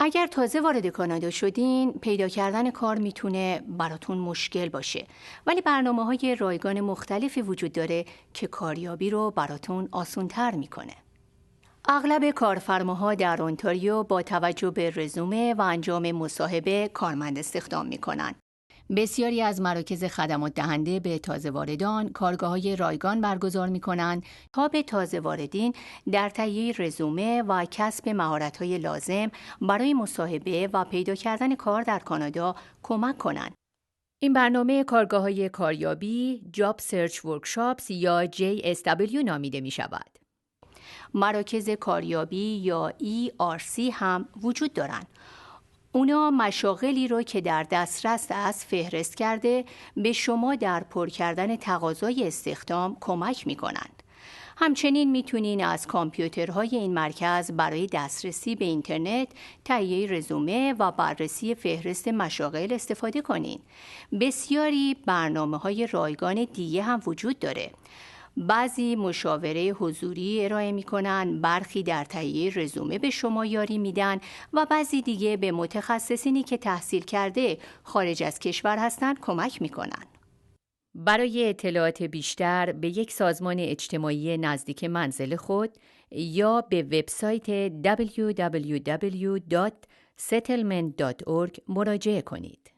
اگر تازه وارد کانادا شدین، پیدا کردن کار میتونه براتون مشکل باشه. ولی برنامه‌های رایگان مختلفی وجود داره که کاریابی رو براتون آسان‌تر میکنه. اغلب کارفرماها در اونتاریو با توجه به رزومه و انجام مصاحبه کارمند استخدام میکنن. بسیاری از مراکز خدمات دهنده به تازه واردان کارگاه‌های رایگان برگزار می‌کنند تا به تازه واردین در تهیه رزومه و کسب مهارت‌های لازم برای مصاحبه و پیدا کردن کار در کانادا کمک کنند. این برنامه کارگاه‌های کاریابی Job Search Workshops یا JSW نامیده می‌شود. مراکز کاریابی یا ERC هم وجود دارند. اونا مشاغلی رو که در دسترس است فهرست کرده به شما در پر کردن تقاضای استخدام کمک می‌کنند. همچنین میتونین از کامپیوترهای این مرکز برای دسترسی به اینترنت، تهیه رزومه و بررسی فهرست مشاغل استفاده کنین. بسیاری برنامه‌های رایگان دیگه هم وجود داره. بعضی مشاوره حضوری ارائه می‌کنن، برخی در تهیه رزومه به شما یاری میدن و بعضی دیگه به متخصصینی که تحصیل کرده خارج از کشور هستن کمک می‌کنن. برای اطلاعات بیشتر به یک سازمان اجتماعی نزدیک منزل خود یا به وبسایت www.settlement.org مراجعه کنید.